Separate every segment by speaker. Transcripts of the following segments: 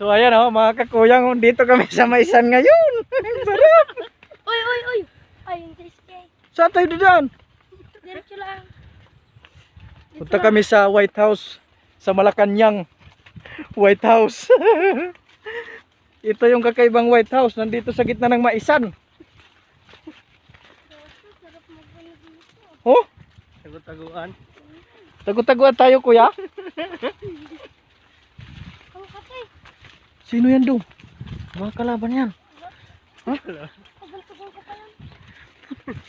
Speaker 1: So ayan oh, mga kakuyang, dito kami sa Maisan ngayon. Sarap.
Speaker 2: Uy. Ay, hindi siya.
Speaker 1: Saan tayo diyan?
Speaker 2: Diretso lang.
Speaker 1: Punta kami sa White House, sa Malacanang White House. Ito yung kakaibang White House, nandito sa gitna ng Maisan. Oh,
Speaker 3: Tagu-taguan.
Speaker 1: tagu-taguan tayo kuya.
Speaker 2: Ang kasi.
Speaker 1: Sino yan do? Mga kalaban yan. Ha?
Speaker 2: Tagal-tagal ko pa yan.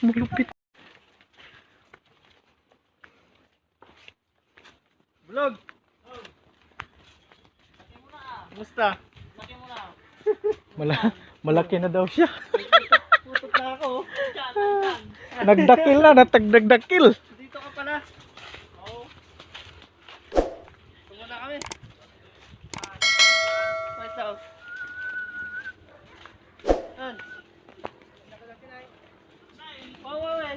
Speaker 1: Malupit.
Speaker 3: Vlog. Kumusta?
Speaker 1: Malaki na daw siya.
Speaker 3: Putot na ako.
Speaker 1: Nagdakil na, natagdagdakil.
Speaker 3: Dito ka pala. Oo. Tumuna kami. White House. Yan. Nakalaki na eh. Pawaway.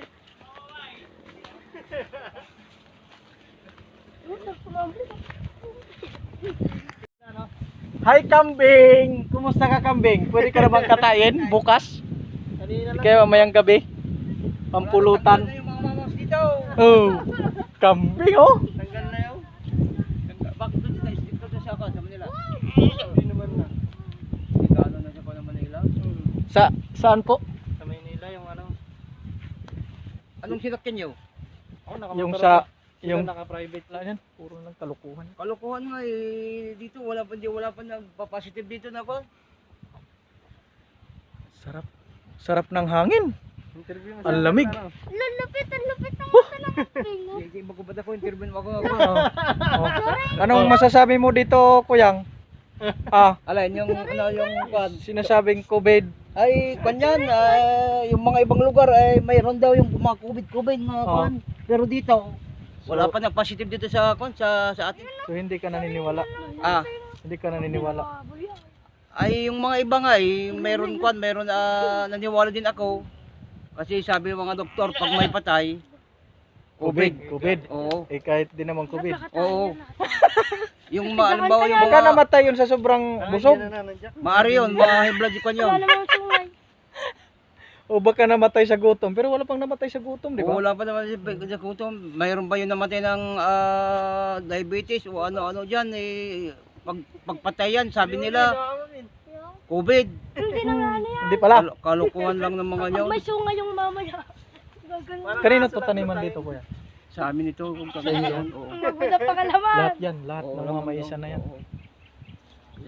Speaker 1: Hi kambing! Kumusta ka kambing? Pwede ka na bang katain bukas?
Speaker 3: Kanina lang.
Speaker 1: Kaya mamayang gabi? Pampulutan.
Speaker 3: Yung mga mamos dito.
Speaker 1: Oh, kambing oh!
Speaker 3: Tanggal na yun. Back to the dito sa ako sa Manila. Hindi naman na. Ikano na siya pa ng Manila.
Speaker 1: Saan po?
Speaker 3: Sa Manila yung ano. Anong sinakyan niyo?
Speaker 1: Yung sa
Speaker 3: Yung
Speaker 1: yung
Speaker 3: naka-private lang.
Speaker 1: yan, puro lang kalukuhan.
Speaker 3: Kalokohan nga eh. Dito wala pa nagpa-positive dito na ako.
Speaker 1: Sarap ng hangin.
Speaker 3: Interview mo.
Speaker 1: Ang lamig.
Speaker 2: Lupit ang mata ng kaping.
Speaker 3: Hindi magubad ako, interview mo ako.
Speaker 1: Oh. Anong masasabi mo dito, Kuyang?
Speaker 3: Alin yung ano yung kwan.
Speaker 1: Sinasabing COVID.
Speaker 3: Ay kanyan yung mga ibang lugar ay mayroon daw yung mga COVID mga kwan. Pero dito wala pa nag-positive dito sa kwan sa atin.
Speaker 1: So hindi ka naniniwala. Hindi ka naniniwala.
Speaker 3: Ay yung mga iba nga eh, mayroon kwan, mayroon naniwala din ako. Kasi sabi ng mga doktor pag may patay
Speaker 1: COVID.
Speaker 3: Oo.
Speaker 1: Eh kahit di naman COVID.
Speaker 3: Oo. Yung halimbawa yung
Speaker 1: Baka
Speaker 3: mga
Speaker 1: namatay yun sa sobrang busog.
Speaker 3: maari yun, mga high blood kwan yun.
Speaker 2: Wala namang sungay.
Speaker 1: O baka namatay sa gutom. Pero wala pang namatay sa gutom, di ba?
Speaker 3: Wala pa naman sa kutom. Mayroon ba yung namatay ng diabetes o ano-ano dyan eh. Pagpatay yan, sabi nila COVID.
Speaker 2: Hindi na nga ano yan.
Speaker 1: Hindi pala.
Speaker 3: Kalukuhan lang ng mga
Speaker 2: Pag
Speaker 3: yun.
Speaker 2: may sungay yung mama niya.
Speaker 1: Kanino to taniman dito, Kuya?
Speaker 3: Sa amin ito, kung kakaroon. Oo.
Speaker 2: Magbuda pa kalaman.
Speaker 1: Lahat yan, lahat
Speaker 3: Oo,
Speaker 1: ng mga Maisan na yan.
Speaker 3: oo.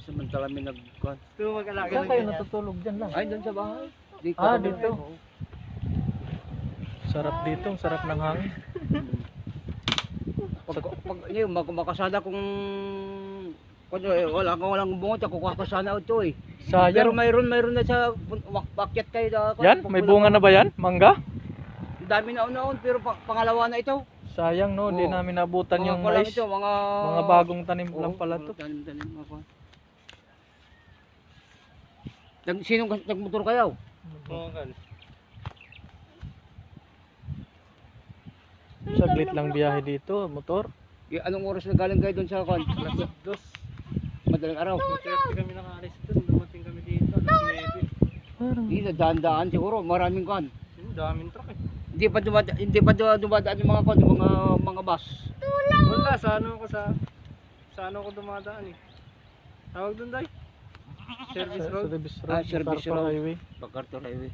Speaker 3: Samantala may nagkuhan.
Speaker 1: Saan kayo natutulog dyan lang?
Speaker 3: Ay, doon sa bahay. Dito.
Speaker 1: Dito. Sarap dito, sarap ng hangin.
Speaker 3: Pag yun, makasada kung walang bungot, ako kakasana ito eh. Pero
Speaker 1: Sayang.
Speaker 3: mayroon na sa pakyat kayo na.
Speaker 1: Yan, may bunga na ba yan? Mangga?
Speaker 3: Dami na una pero pangalawa na ito.
Speaker 1: Sayang no, hindi
Speaker 3: Oo.
Speaker 1: namin nabutan yung
Speaker 3: Mga
Speaker 1: mais.
Speaker 3: ito,
Speaker 1: Mga bagong tanim lang pala to.
Speaker 3: Tanim ako. Sinong nagmotor kayo?
Speaker 1: Saglit lang biyahe dito, motor.
Speaker 3: Anong oras na galing kayo doon sa kwan?
Speaker 4: Dos.
Speaker 3: Madaling araw.
Speaker 4: Kami nakaalis doon, dumating kami dito.
Speaker 1: Parang
Speaker 3: Dito daan-daan siguro, maraming kwan.
Speaker 4: Daming truck eh.
Speaker 3: Hindi pa dumadaan yung mga kwan, yung mga bus.
Speaker 4: Wala, sa ano ko dumadaan eh. Tawag doon day. Service road.
Speaker 1: service road,
Speaker 3: Service
Speaker 1: Carpa
Speaker 3: road.
Speaker 1: Highway.
Speaker 3: Pagkarton highway.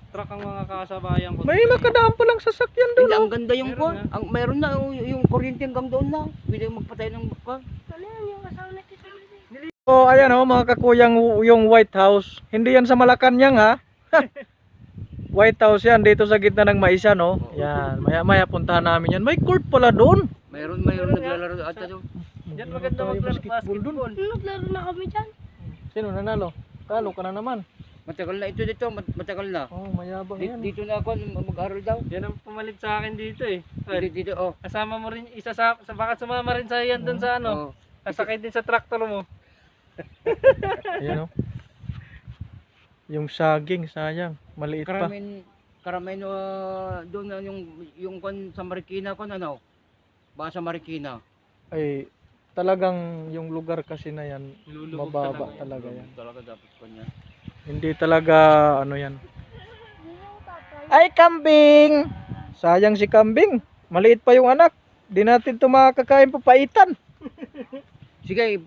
Speaker 4: Truck ang mga kasabayan ko.
Speaker 1: May makadaan pa lang sasakyan doon.
Speaker 3: Hindi, ang ganda yung
Speaker 4: Meron
Speaker 3: kwan.
Speaker 4: na.
Speaker 3: Meron na yung kuryente hanggang doon na. Pwede magpatay ng kwan.
Speaker 2: Ano yan yung kasama na kita?
Speaker 1: Oh, ayan oh, mga kakuyang, yung White House. Hindi yan sa Malacanang ha. White House yan dito sa gitna ng Maisan no. Yan, maya puntahan namin yan. May court pala doon.
Speaker 3: Mayroon naglalaro ata doon.
Speaker 4: Yan maganda mag-basketball
Speaker 1: doon.
Speaker 2: Naglaro na kami dyan.
Speaker 1: Sino nanalo? Talo ka na naman.
Speaker 3: Matagal na ito dito, matagal na.
Speaker 1: Oh, mayabang yan.
Speaker 3: Dito na ako mag-aral daw.
Speaker 4: Yan ang pumalit sa akin dito eh. Well,
Speaker 3: Dito, oh.
Speaker 4: kasama mo rin, isa sa baka sumama rin sa yan doon sa ano.
Speaker 3: Oh.
Speaker 4: Kasakay din sa tractor mo.
Speaker 1: Ayan oh. Yung saging, sayang. Maliit pa.
Speaker 3: Karamihan doon na yung kon sa Marikina kon ano. Baka sa Marikina.
Speaker 1: Ay, talagang yung lugar kasi na yan,
Speaker 4: Lulubog
Speaker 1: mababa
Speaker 4: talaga.
Speaker 1: talaga yan.
Speaker 3: Talaga dapat ko niya.
Speaker 1: Hindi talaga ano yan. Ay, kambing! Sayang si kambing. Maliit pa yung anak. Di natin ito makakakain papaitan.
Speaker 3: Sige,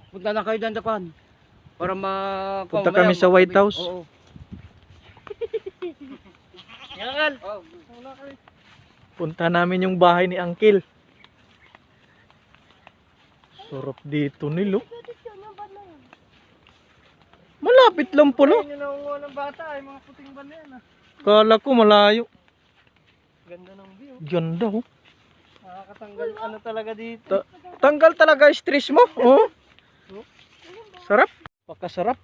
Speaker 3: punta na kayo dyan dakan. Para
Speaker 1: Punta kami sa White House.
Speaker 3: Oo.
Speaker 4: Yangal!
Speaker 3: Oh.
Speaker 1: Punta namin yung bahay ni Uncle. Sarap dito nilo. Malapit lang pala.
Speaker 4: Ayun yung nangunguha ng bata ay mga puting ban na yan ah.
Speaker 1: Kala ko malayo.
Speaker 4: Ganda ng view.
Speaker 1: Ganda oh.
Speaker 4: Nakakatanggal ano talaga dito.
Speaker 1: Tanggal talaga stress mo. Oh. Sarap. Pakasarap.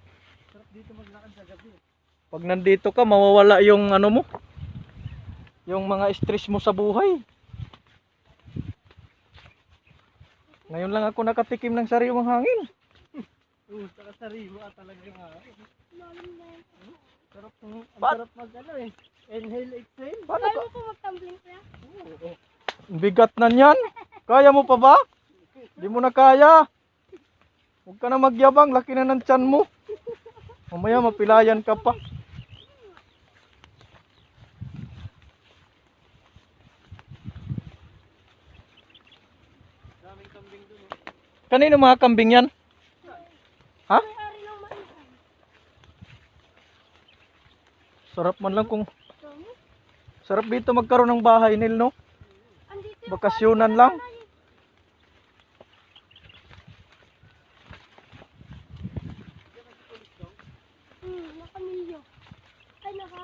Speaker 4: Sarap dito maglakad sa gabi.
Speaker 1: Pag nandito ka, mawawala yung ano mo. Yung mga stress mo sa buhay. Ngayon lang ako nakatikim ng sariwang hangin.
Speaker 4: Saka sariwa talaga nga. Sarap ang
Speaker 1: Ba't?
Speaker 4: sarap mag ano eh. Inhale, exhale.
Speaker 1: Paano
Speaker 2: Kaya
Speaker 1: ka?
Speaker 2: mo po magtumbling kuya?
Speaker 1: Bigat na niyan. Kaya mo pa ba? Di mo na kaya. Huwag ka na magyabang. Laki na ng tiyan mo. Mamaya mapilayan ka pa.
Speaker 4: Daming kambing dun oh.
Speaker 1: Kanino mga kambing yan? Ha?
Speaker 2: May-ari ng maisan.
Speaker 1: Sarap man lang kung...
Speaker 2: Dami.
Speaker 1: Sarap dito magkaroon ng bahay nil, no?
Speaker 2: Andito yung
Speaker 1: Bakasyonan lang.
Speaker 2: Nakamilyo. Ay, naka...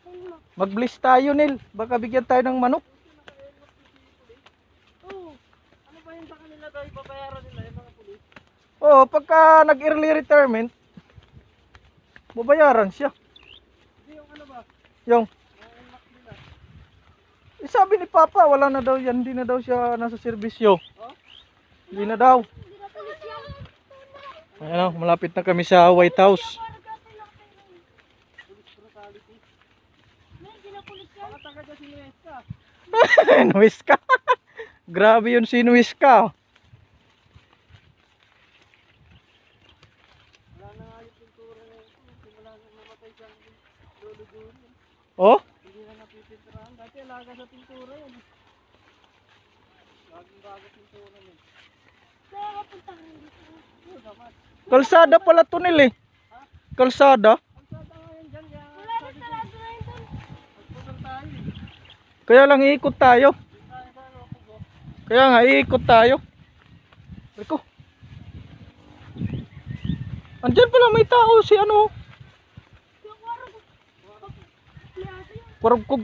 Speaker 2: Helmet.
Speaker 1: Mag-bliss tayo, Nil. Baka bigyan tayo ng manok.
Speaker 2: Oo.
Speaker 4: Ano ba yun sa kanila daw ipabayaran nila yung mga pulis?
Speaker 1: Oo, pagka nag-early retirement, babayaran siya.
Speaker 4: Hindi yung ano ba?
Speaker 1: Yung,
Speaker 4: Yung unlock nila.
Speaker 1: sabi ni Papa, wala na daw yan. Hindi na daw siya nasa serbisyo. Hindi na daw.
Speaker 2: Hindi na pulis yan.
Speaker 1: Ayan o, malapit na kami sa White House.
Speaker 4: Police brutality.
Speaker 2: Hindi na pulis yan.
Speaker 4: Baka taga dyan si Nuesca.
Speaker 1: Nuis ka. Grabe yun si Nuis ka.
Speaker 4: Wala na nga yung pintura na yun. Simula nung namatay siyang lolo Juni.
Speaker 1: Oh,
Speaker 4: Hindi na napipinturahan. Dati alaga sa pintura yun. Laging bago pintura yun.
Speaker 2: Kaya mapuntahan dito.
Speaker 4: Oo naman.
Speaker 1: kalsada pala to, Nil eh. Kalsada.
Speaker 4: Ang sada nga yun dyan. Kaya
Speaker 2: Wala na sarado na yun doon.
Speaker 4: magpusal tayo eh.
Speaker 1: Kaya lang iikot tayo.
Speaker 4: Tayo sa ano ako po.
Speaker 1: Kaya nga, iikot tayo. Riko. Andyan pala may tao si ano.
Speaker 2: Yung warog. May aso yun.
Speaker 1: Parang kug.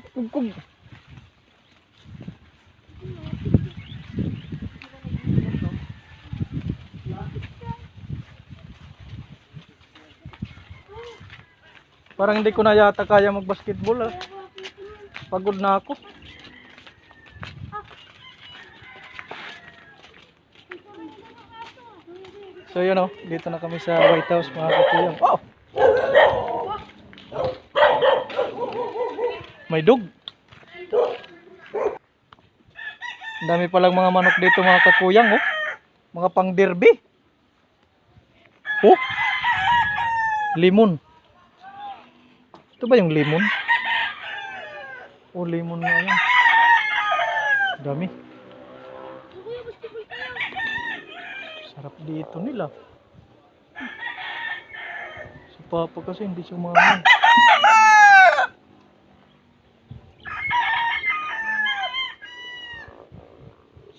Speaker 1: Parang hindi ko na yata kaya mag-basketball ah. Pagod na ako. So yun oh, dito na kami sa White House mga kakuyang. Wow! May dog. Ang dami palang mga manok dito mga kakuyang oh. Mga pang derby. Oh. Limon. Ito ba yung limon? Oh, limon na yan. Dami.
Speaker 2: Kuya, basketball tayo.
Speaker 1: Sarap dito nila. Si Papa kasi hindi sumama.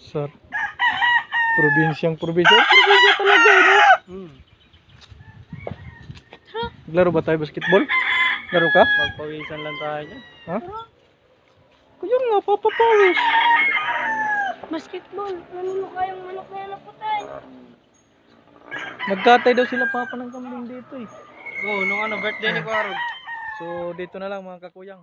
Speaker 1: Sa probinsyang probinsya. Probinsya talaga, no? Laro ba tayo basketball? Laro ka?
Speaker 4: Magpawisan lang tayo dyan.
Speaker 1: Ha? Kaya nga, papapawis.
Speaker 2: Basketball. Ano mo kayang manok na yan na putay?
Speaker 1: Nagkatay daw sila Papa ng kambing dito eh.
Speaker 4: Oo, nung ano, birthday ni Kuarog.
Speaker 1: So dito na lang mga kakuyang.